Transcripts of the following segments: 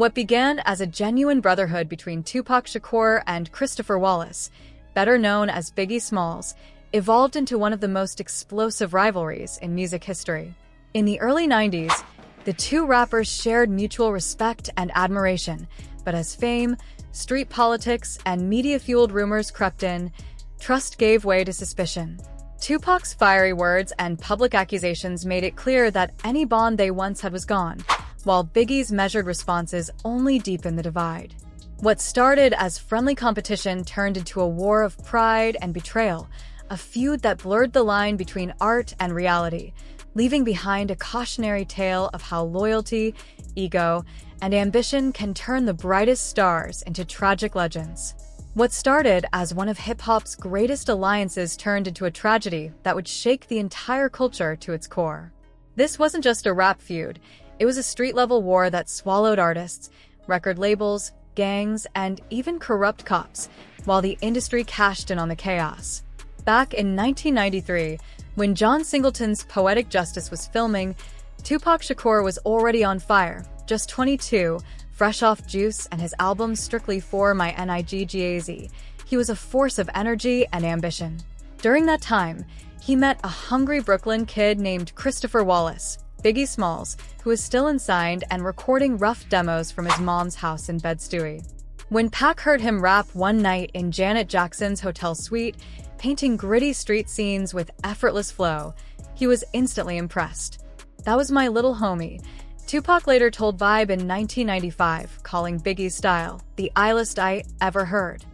What began as a genuine brotherhood between Tupac Shakur and Christopher Wallace, better known as Biggie Smalls, evolved into one of the most explosive rivalries in music history. In the early 90s, the two rappers shared mutual respect and admiration, but as fame, street politics, and media-fueled rumors crept in, trust gave way to suspicion. Tupac's fiery words and public accusations made it clear that any bond they once had was gone, while Biggie's measured responses only deepened the divide. What started as friendly competition turned into a war of pride and betrayal, a feud that blurred the line between art and reality, leaving behind a cautionary tale of how loyalty, ego, and ambition can turn the brightest stars into tragic legends. What started as one of hip-hop's greatest alliances turned into a tragedy that would shake the entire culture to its core. This wasn't just a rap feud, it was a street-level war that swallowed artists, record labels, gangs, and even corrupt cops, while the industry cashed in on the chaos. Back in 1993, when John Singleton's Poetic Justice was filming, Tupac Shakur was already on fire, just 22, fresh off Juice and his album Strictly for My Niggaz. He was a force of energy and ambition. During that time, he met a hungry Brooklyn kid named Christopher Wallace, Biggie Smalls, who was still inside and recording rough demos from his mom's house in Bed-Stuy. When Pac heard him rap one night in Janet Jackson's hotel suite, painting gritty street scenes with effortless flow, he was instantly impressed. "That was my little homie," Tupac later told Vibe in 1995, calling Biggie's style the illest I ever heard.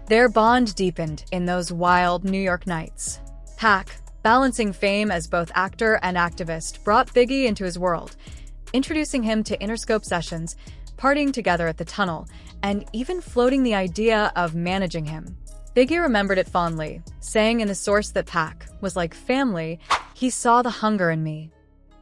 Their bond deepened in those wild New York nights. Pac, balancing fame as both actor and activist, brought Biggie into his world, introducing him to Interscope sessions, partying together at the Tunnel, and even floating the idea of managing him. Biggie remembered it fondly, saying in The Source that Pac was like family. "He saw the hunger in me."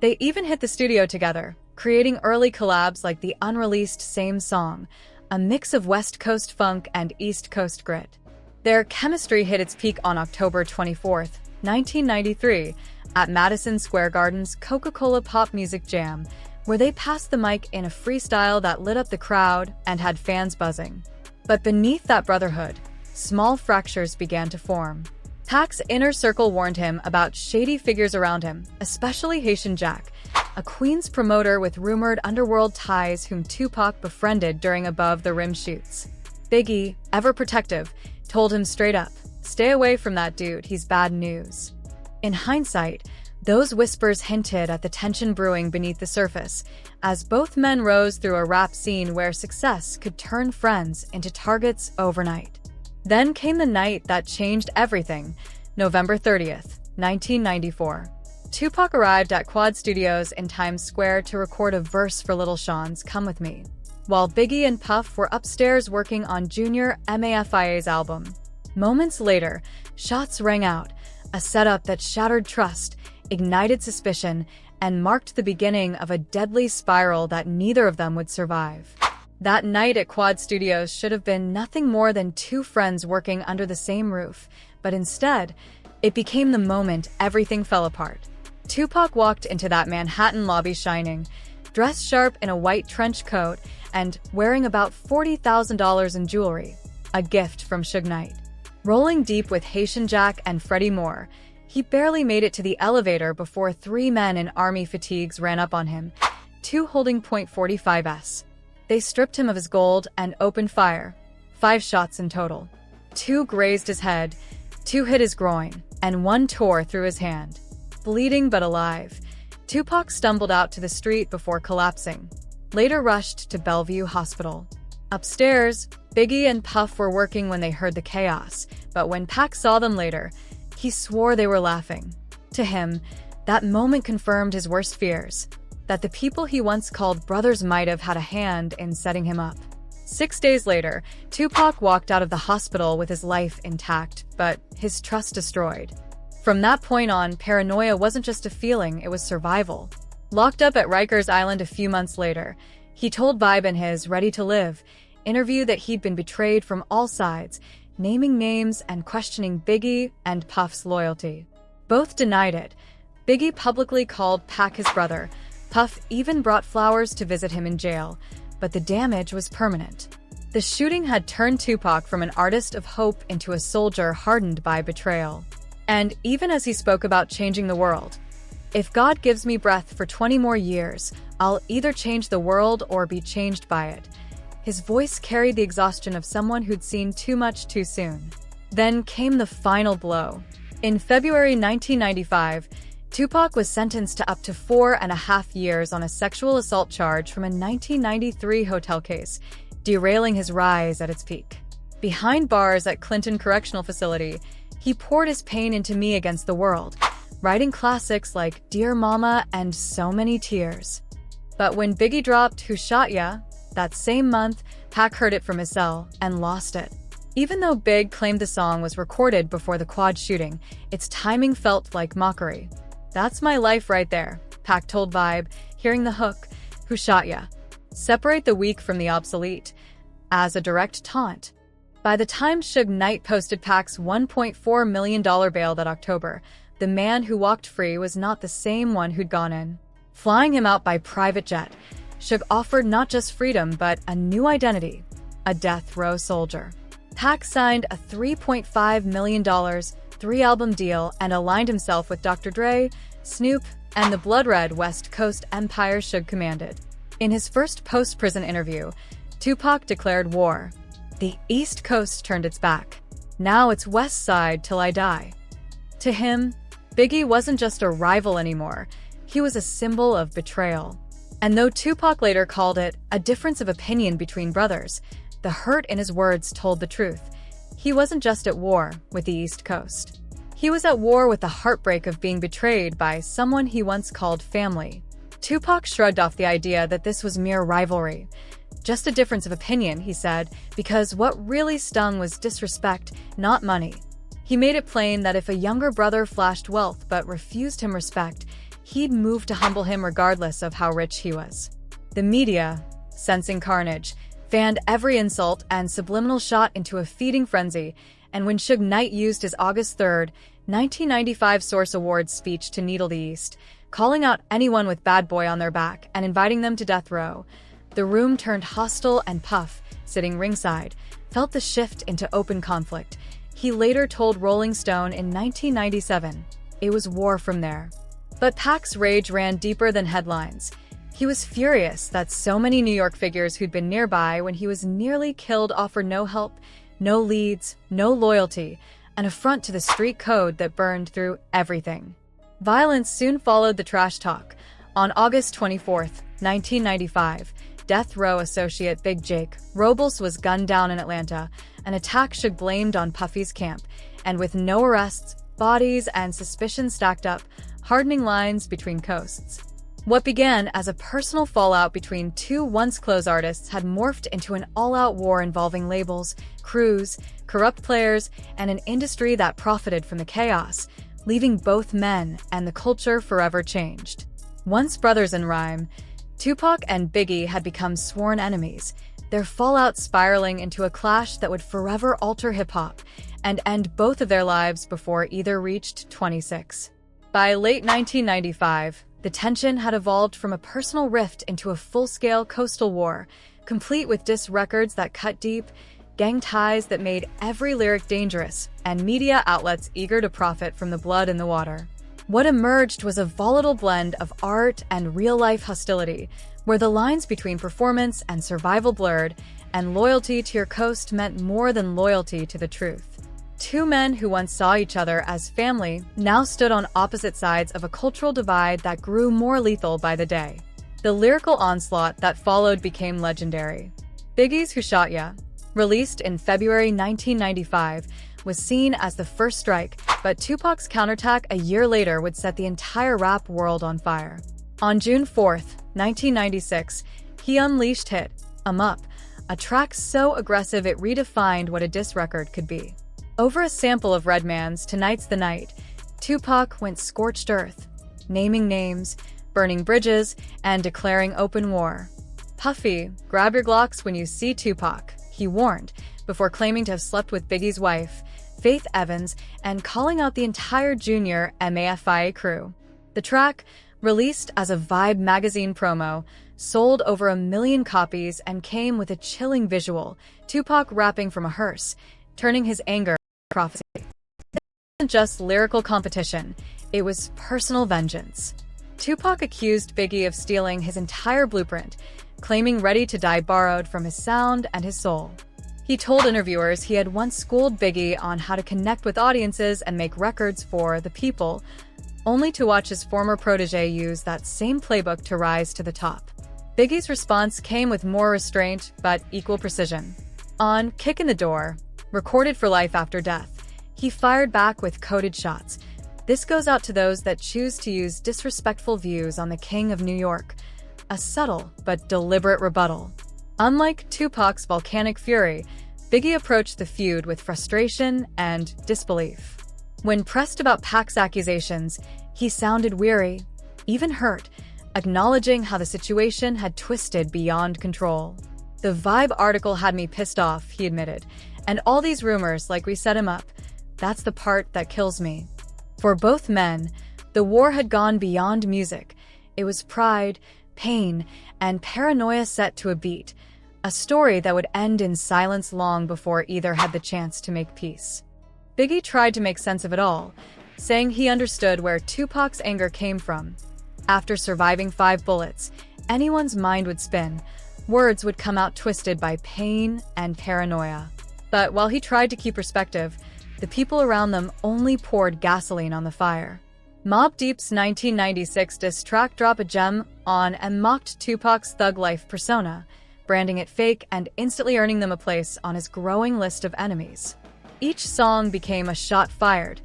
They even hit the studio together, creating early collabs like the unreleased Same Song, a mix of West Coast funk and East Coast grit. Their chemistry hit its peak on October 24, 1993, at Madison Square Garden's Coca-Cola Pop Music Jam, where they passed the mic in a freestyle that lit up the crowd and had fans buzzing. But beneath that brotherhood, small fractures began to form. Pac's inner circle warned him about shady figures around him, especially Haitian Jack, a Queens promoter with rumored underworld ties whom Tupac befriended during Above the Rim shoots. Biggie, ever protective, told him straight up, "Stay away from that dude, he's bad news." In hindsight, those whispers hinted at the tension brewing beneath the surface, as both men rose through a rap scene where success could turn friends into targets overnight. Then came the night that changed everything, November 30th, 1994. Tupac arrived at Quad Studios in Times Square to record a verse for Lil Sean's Come With Me, while Biggie and Puff were upstairs working on Junior Mafia's album. Moments later, shots rang out, a setup that shattered trust, ignited suspicion, and marked the beginning of a deadly spiral that neither of them would survive. That night at Quad Studios should have been nothing more than two friends working under the same roof, but instead, it became the moment everything fell apart. Tupac walked into that Manhattan lobby shining, dressed sharp in a white trench coat and wearing about $40,000 in jewelry, a gift from Suge Knight. Rolling deep with Haitian Jack and Freddie Moore, he barely made it to the elevator before three men in army fatigues ran up on him, two holding .45s. They stripped him of his gold and opened fire, 5 shots in total. 2 grazed his head, 2 hit his groin, and 1 tore through his hand. Bleeding but alive, Tupac stumbled out to the street before collapsing, later rushed to Bellevue Hospital. Upstairs, Biggie and Puff were working when they heard the chaos, but when Pac saw them later, he swore they were laughing. To him, that moment confirmed his worst fears, that the people he once called brothers might have had a hand in setting him up. 6 days later, Tupac walked out of the hospital with his life intact, but his trust destroyed. From that point on, paranoia wasn't just a feeling, it was survival. Locked up at Rikers Island a few months later, he told Vibe in his Ready to Live interview that he'd been betrayed from all sides, naming names and questioning Biggie and Puff's loyalty. Both denied it. Biggie publicly called Pac his brother. Puff even brought flowers to visit him in jail. but the damage was permanent. The shooting had turned Tupac from an artist of hope into a soldier hardened by betrayal. And even as he spoke about changing the world, "If God gives me breath for 20 more years, I'll either change the world or be changed by it." His voice carried the exhaustion of someone who'd seen too much too soon. Then came the final blow. In February 1995, Tupac was sentenced to up to 4.5 years on a sexual assault charge from a 1993 hotel case, derailing his rise at its peak. Behind bars at Clinton Correctional Facility, he poured his pain into Me Against the World, writing classics like Dear Mama and So Many Tears. But when Biggie dropped Who Shot Ya, that same month, Pac heard it from his cell and lost it. Even though Big claimed the song was recorded before the Quad shooting, its timing felt like mockery. "That's my life right there," Pac told Vibe, hearing the hook, "Who Shot Ya? Separate the weak from the obsolete," as a direct taunt. By the time Suge Knight posted Pac's $1.4 million bail that October, the man who walked free was not the same one who'd gone in. Flying him out by private jet, Suge offered not just freedom but a new identity, a death row soldier. Pac signed a $3.5 million, 3-album deal and aligned himself with Dr. Dre, Snoop, and the blood-red West Coast empire Suge commanded. In his first post-prison interview, Tupac declared war. "The East Coast turned its back. Now it's West Side till I die." To him, Biggie wasn't just a rival anymore, he was a symbol of betrayal. And though Tupac later called it a difference of opinion between brothers, the hurt in his words told the truth. He wasn't just at war with the East Coast. He was at war with the heartbreak of being betrayed by someone he once called family. Tupac shrugged off the idea that this was mere rivalry. "Just a difference of opinion," he said, because what really stung was disrespect, not money. He made it plain that if a younger brother flashed wealth but refused him respect, he'd move to humble him regardless of how rich he was. The media, sensing carnage, fanned every insult and subliminal shot into a feeding frenzy, and when Suge Knight used his August 3, 1995 Source Awards speech to needle the East, calling out anyone with Bad Boy on their back and inviting them to death row, the room turned hostile, and Puff, sitting ringside, felt the shift into open conflict. He later told Rolling Stone in 1997, "It was war from there." But Pac's rage ran deeper than headlines. He was furious that so many New York figures who'd been nearby when he was nearly killed offered no help, no leads, no loyalty, an affront to the street code that burned through everything. Violence soon followed the trash talk. On August 24, 1995, Death Row associate Big Jake Robles was gunned down in Atlanta, an attack Suge blamed on Puffy's camp, and with no arrests, bodies, and suspicion stacked up, hardening lines between coasts. What began as a personal fallout between two once-close artists had morphed into an all-out war involving labels, crews, corrupt players, and an industry that profited from the chaos, leaving both men and the culture forever changed. Once brothers in rhyme, Tupac and Biggie had become sworn enemies, their fallout spiraling into a clash that would forever alter hip-hop and end both of their lives before either reached 26. By late 1995, the tension had evolved from a personal rift into a full-scale coastal war, complete with diss records that cut deep, gang ties that made every lyric dangerous, and media outlets eager to profit from the blood in the water. What emerged was a volatile blend of art and real-life hostility, where the lines between performance and survival blurred, and loyalty to your coast meant more than loyalty to the truth. Two men who once saw each other as family now stood on opposite sides of a cultural divide that grew more lethal by the day. The lyrical onslaught that followed became legendary. Biggie's Who Shot Ya, released in February 1995, was seen as the first strike, but Tupac's counterattack a year later would set the entire rap world on fire. On June 4, 1996, he unleashed hit "I'm Up," a track so aggressive it redefined what a diss record could be. Over a sample of Redman's Tonight's the Night, Tupac went scorched earth, naming names, burning bridges, and declaring open war. "Puffy, grab your Glocks when you see Tupac," he warned, before claiming to have slept with Biggie's wife, Faith Evans, and calling out the entire Junior MAFIA crew. The track, released as a Vibe magazine promo, sold over 1 million copies, and came with a chilling visual: Tupac rapping from a hearse, turning his anger into prophecy. It wasn't just lyrical competition, it was personal vengeance. Tupac accused Biggie of stealing his entire blueprint, claiming Ready to Die borrowed from his sound and his soul. He told interviewers he had once schooled Biggie on how to connect with audiences and make records for the people, only to watch his former protege use that same playbook to rise to the top. Biggie's response came with more restraint, but equal precision. On Kick in the Door, recorded for life after death, he fired back with coded shots. This goes out to those that choose to use disrespectful views on the King of New York, a subtle but deliberate rebuttal. Unlike Tupac's volcanic fury, Biggie approached the feud with frustration and disbelief. When pressed about Pac's accusations, he sounded weary, even hurt, acknowledging how the situation had twisted beyond control. "The Vibe article had me pissed off," he admitted, "and all these rumors like we set him up, that's the part that kills me." For both men, the war had gone beyond music. It was pride, pain, and paranoia set to a beat, a story that would end in silence long before either had the chance to make peace. Biggie tried to make sense of it all, saying he understood where Tupac's anger came from. After surviving 5 bullets, anyone's mind would spin. Words would come out twisted by pain and paranoia. But while he tried to keep perspective, the people around them only poured gasoline on the fire. Mobb Deep's 1996 diss track Drop a Gem on and mocked Tupac's thug life persona, branding it fake and instantly earning them a place on his growing list of enemies. Each song became a shot fired,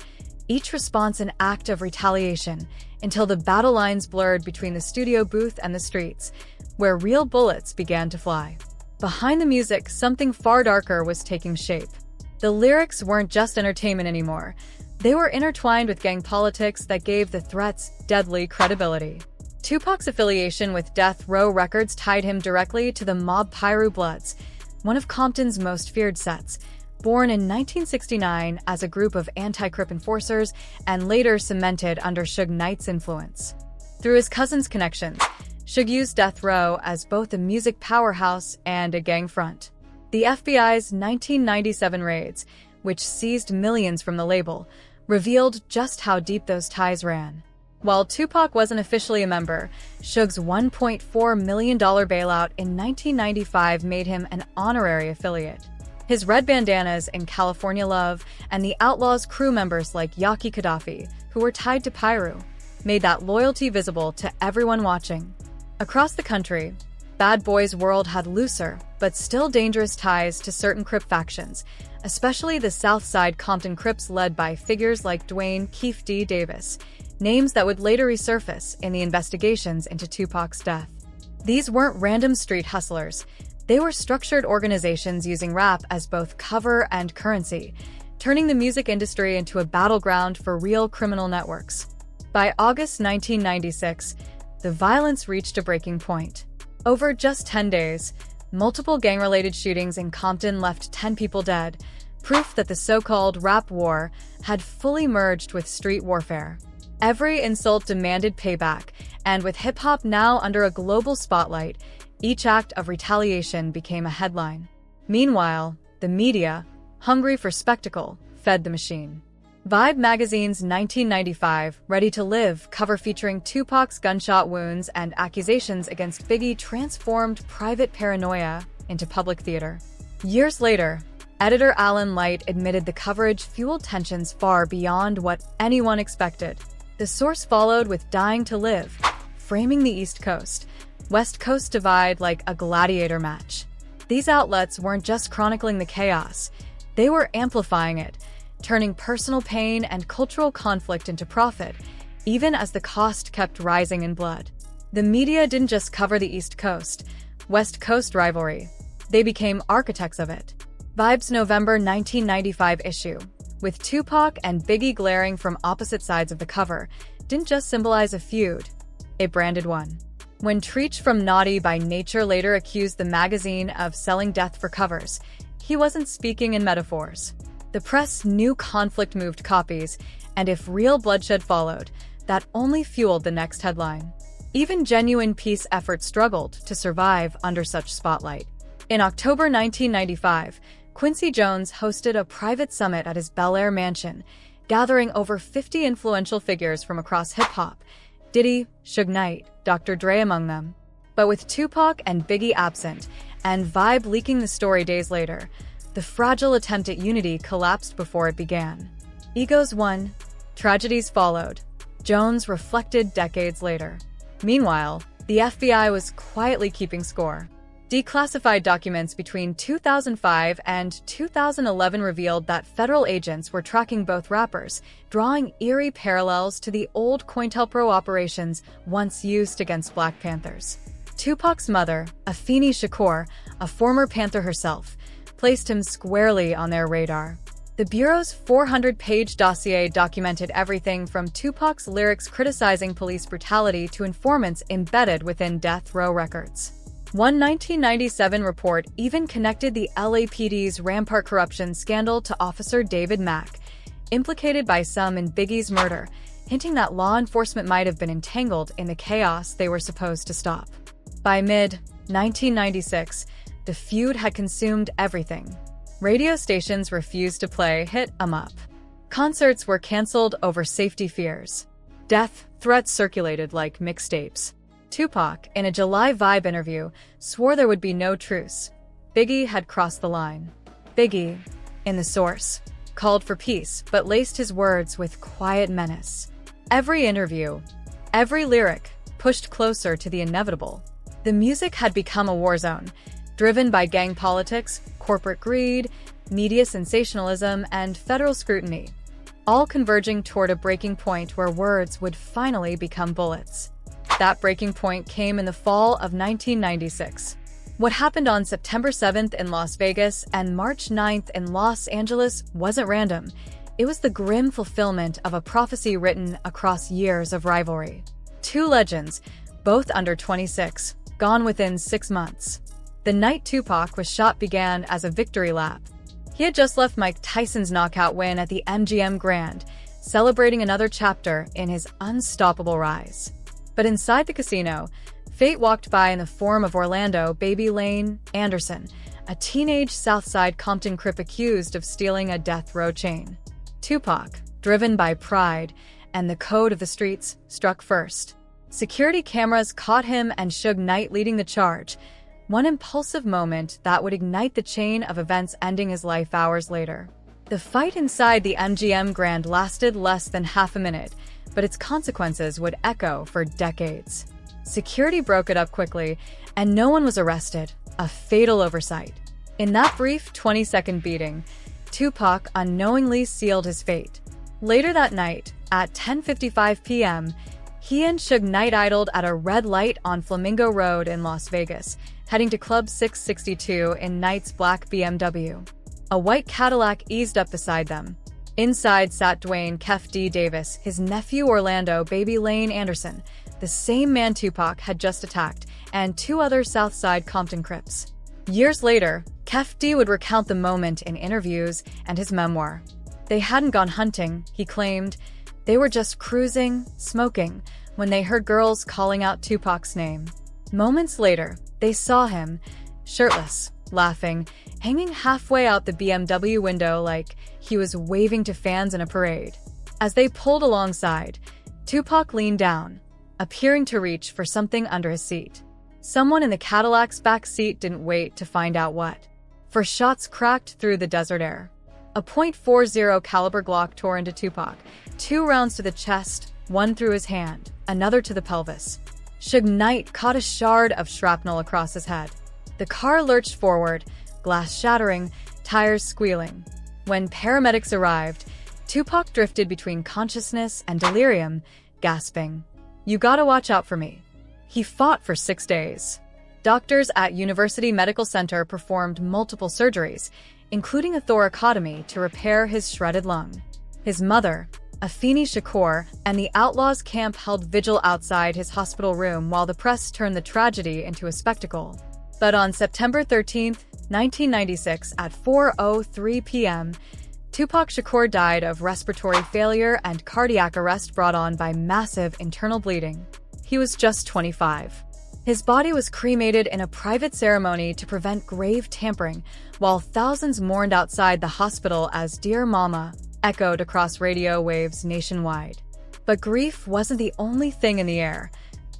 each response an act of retaliation, until the battle lines blurred between the studio booth and the streets, where real bullets began to fly. Behind the music, something far darker was taking shape. The lyrics weren't just entertainment anymore. They were intertwined with gang politics that gave the threats deadly credibility. Tupac's affiliation with Death Row Records tied him directly to the Mob Piru Bloods, one of Compton's most feared sets, born in 1969 as a group of anti-Crip enforcers and later cemented under Suge Knight's influence. Through his cousin's connections, Suge used Death Row as both a music powerhouse and a gang front. The FBI's 1997 raids, which seized millions from the label, revealed just how deep those ties ran. While Tupac wasn't officially a member, Suge's $1.4 million bailout in 1995 made him an honorary affiliate. His red bandanas in California Love and the Outlaws crew members like Yaki Gaddafi, who were tied to Piru, made that loyalty visible to everyone watching. Across the country, Bad Boys World had looser, but still dangerous ties to certain Crip factions, especially the Southside Compton Crips led by figures like Dwayne "Keefe D. Davis, names that would later resurface in the investigations into Tupac's death. These weren't random street hustlers. They were structured organizations using rap as both cover and currency, turning the music industry into a battleground for real criminal networks. By August 1996, the violence reached a breaking point. Over just 10 days, multiple gang-related shootings in Compton left 10 people dead, proof that the so-called rap war had fully merged with street warfare. Every insult demanded payback, and with hip-hop now under a global spotlight, each act of retaliation became a headline. Meanwhile, the media, hungry for spectacle, fed the machine. Vibe magazine's 1995 Ready to Live cover featuring Tupac's gunshot wounds and accusations against Biggie transformed private paranoia into public theater. Years later, editor Alan Light admitted the coverage fueled tensions far beyond what anyone expected. The source followed with Dying to Live, framing the East Coast, West Coast divide like a gladiator match. These outlets weren't just chronicling the chaos, they were amplifying it, turning personal pain and cultural conflict into profit, even as the cost kept rising in blood. The media didn't just cover the East Coast, West Coast rivalry. They became architects of it. Vibe's November 1995 issue, with Tupac and Biggie glaring from opposite sides of the cover, didn't just symbolize a feud, it branded one. When Treach from Naughty by Nature later accused the magazine of selling death for covers, he wasn't speaking in metaphors. The press knew conflict moved copies, and if real bloodshed followed, that only fueled the next headline. Even genuine peace efforts struggled to survive under such spotlight. In October 1995, Quincy Jones hosted a private summit at his Bel Air mansion, gathering over 50 influential figures from across hip-hop, Diddy, Suge Knight, Dr. Dre among them. But with Tupac and Biggie absent, and Vibe leaking the story days later, the fragile attempt at unity collapsed before it began. Egos won, tragedies followed. Jones reflected decades later. Meanwhile, the FBI was quietly keeping score. Declassified documents between 2005 and 2011 revealed that federal agents were tracking both rappers, drawing eerie parallels to the old COINTELPRO operations once used against Black Panthers. Tupac's mother, Afeni Shakur, a former Panther herself, placed him squarely on their radar. The Bureau's 400-page dossier documented everything from Tupac's lyrics criticizing police brutality to informants embedded within death row records. One 1997 report even connected the LAPD's Rampart corruption scandal to Officer David Mack, implicated by some in Biggie's murder, hinting that law enforcement might have been entangled in the chaos they were supposed to stop. By mid-1996, the feud had consumed everything. Radio stations refused to play Hit 'Em Up. Concerts were canceled over safety fears. Death threats circulated like mixtapes. Tupac, in a July Vibe interview, swore there would be no truce. Biggie had crossed the line. Biggie, in The Source, called for peace but laced his words with quiet menace. Every interview, every lyric, pushed closer to the inevitable. The music had become a war zone, driven by gang politics, corporate greed, media sensationalism, and federal scrutiny, all converging toward a breaking point where words would finally become bullets. That breaking point came in the fall of 1996. What happened on September 7th in Las Vegas and March 9th in Los Angeles wasn't random. It was the grim fulfillment of a prophecy written across years of rivalry. Two legends, both under 26, gone within 6 months. The night Tupac was shot began as a victory lap. He had just left Mike Tyson's knockout win at the MGM Grand, celebrating another chapter in his unstoppable rise. But inside the casino, fate walked by in the form of Orlando "Baby" Lane Anderson, a teenage Southside Compton Crip accused of stealing a death row chain. Tupac, driven by pride and the code of the streets, struck first. Security cameras caught him and Suge Knight leading the charge, one impulsive moment that would ignite the chain of events ending his life hours later. The fight inside the MGM Grand lasted less than half a minute, but its consequences would echo for decades. Security broke it up quickly, and no one was arrested, a fatal oversight. In that brief 20-second beating, Tupac unknowingly sealed his fate. Later that night, at 10:55 p.m., he and Suge Knight idled at a red light on Flamingo Road in Las Vegas, heading to Club 662 in Knight's black BMW. A white Cadillac eased up beside them. Inside sat Dwayne "Kef D" Davis, his nephew Orlando "Baby" Lane Anderson, the same man Tupac had just attacked, and two other Southside Compton Crips. Years later, Kef D would recount the moment in interviews and his memoir. They hadn't gone hunting, he claimed. They were just cruising, smoking, when they heard girls calling out Tupac's name. Moments later, they saw him, shirtless, laughing, hanging halfway out the BMW window like he was waving to fans in a parade. As they pulled alongside, Tupac leaned down, appearing to reach for something under his seat. Someone in the Cadillac's back seat didn't wait to find out what, for shots cracked through the desert air. A .40 caliber Glock tore into Tupac, 2 rounds to the chest, one through his hand, another to the pelvis. Suge Knight caught a shard of shrapnel across his head. The car lurched forward, glass shattering, tires squealing. When paramedics arrived, Tupac drifted between consciousness and delirium, gasping, "You gotta watch out for me." He fought for 6 days. Doctors at University Medical Center performed multiple surgeries, including a thoracotomy to repair his shredded lung. His mother, Afeni Shakur, and the Outlaws camp held vigil outside his hospital room while the press turned the tragedy into a spectacle. But on September 13, 1996, at 4:03 p.m., Tupac Shakur died of respiratory failure and cardiac arrest brought on by massive internal bleeding. He was just 25. His body was cremated in a private ceremony to prevent grave tampering, while thousands mourned outside the hospital as "Dear Mama" echoed across radio waves nationwide. But grief wasn't the only thing in the air.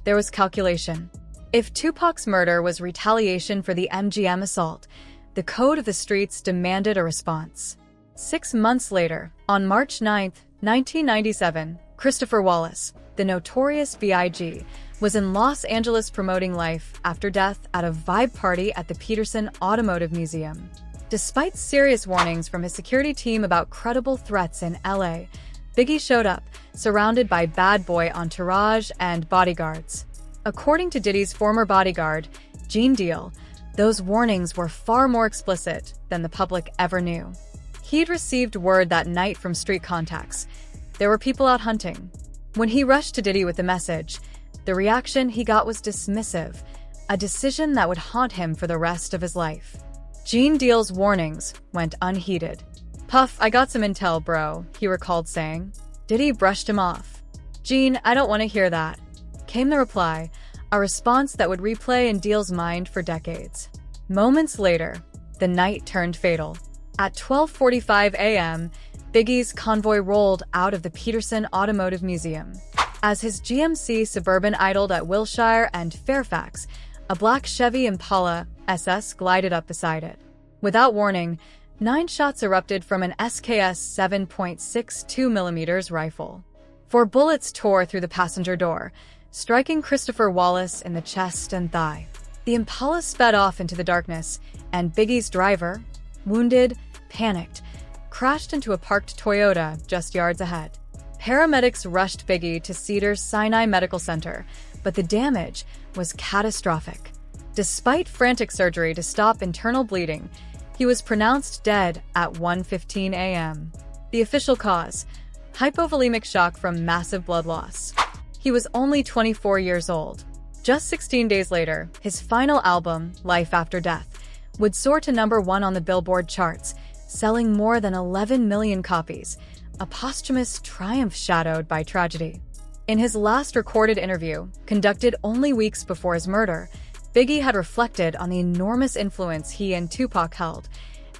There was calculation. If Tupac's murder was retaliation for the MGM assault, the code of the streets demanded a response. 6 months later, on March 9, 1997, Christopher Wallace, the notorious B.I.G., was in Los Angeles promoting life after death at a vibe party at the Peterson Automotive Museum. Despite serious warnings from his security team about credible threats in LA, Biggie showed up, surrounded by bad boy entourage and bodyguards. According to Diddy's former bodyguard, Gene Deal, those warnings were far more explicit than the public ever knew. He'd received word that night from street contacts. There were people out hunting. When he rushed to Diddy with the message, the reaction he got was dismissive, a decision that would haunt him for the rest of his life. Gene Deal's warnings went unheeded. "Puff, I got some intel, bro," he recalled saying. Diddy brushed him off. "Gene, I don't want to hear that," came the reply, a response that would replay in Deal's mind for decades. Moments later, the night turned fatal. At 12:45 a.m., Biggie's convoy rolled out of the Peterson Automotive Museum. As his GMC Suburban idled at Wilshire and Fairfax, a black Chevy Impala SS glided up beside it. Without warning, 9 shots erupted from an SKS 7.62mm rifle. 4 bullets tore through the passenger door, striking Christopher Wallace in the chest and thigh. The Impala sped off into the darkness, and Biggie's driver, wounded, panicked, crashed into a parked Toyota just yards ahead. Paramedics rushed Biggie to Cedars-Sinai Medical Center, but the damage was catastrophic. Despite frantic surgery to stop internal bleeding, he was pronounced dead at 1:15 a.m. The official cause: hypovolemic shock from massive blood loss. He was only 24 years old. Just 16 days later, his final album, Life After Death, would soar to #1 on the Billboard charts, selling more than 11 million copies, a posthumous triumph shadowed by tragedy. In his last recorded interview, conducted only weeks before his murder, Biggie had reflected on the enormous influence he and Tupac held,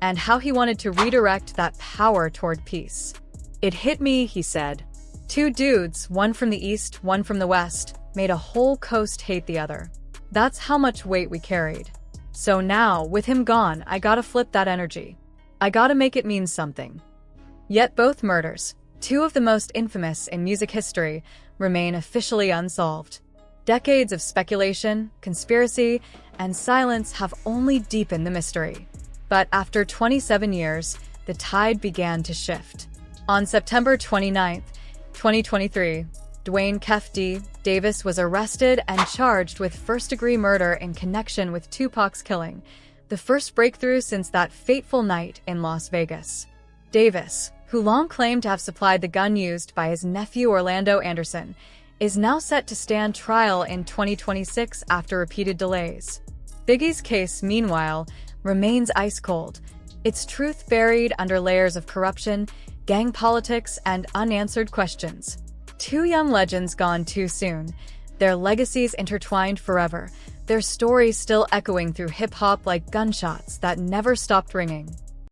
and how he wanted to redirect that power toward peace. "It hit me," he said. "Two dudes, one from the East, one from the West, made a whole coast hate the other. That's how much weight we carried. So now, with him gone, I gotta flip that energy. I gotta make it mean something." Yet both murders, 2 of the most infamous in music history, remain officially unsolved. Decades of speculation, conspiracy, and silence have only deepened the mystery. But after 27 years, the tide began to shift. On September 29, 2023, Dwayne "Kef D" Davis was arrested and charged with first-degree murder in connection with Tupac's killing, the first breakthrough since that fateful night in Las Vegas. Davis, who long claimed to have supplied the gun used by his nephew Orlando Anderson, is now set to stand trial in 2026 after repeated delays. Biggie's case, meanwhile, remains ice-cold, its truth buried under layers of corruption, gang politics, and unanswered questions. 2 young legends gone too soon, their legacies intertwined forever, their stories still echoing through hip-hop like gunshots that never stopped ringing.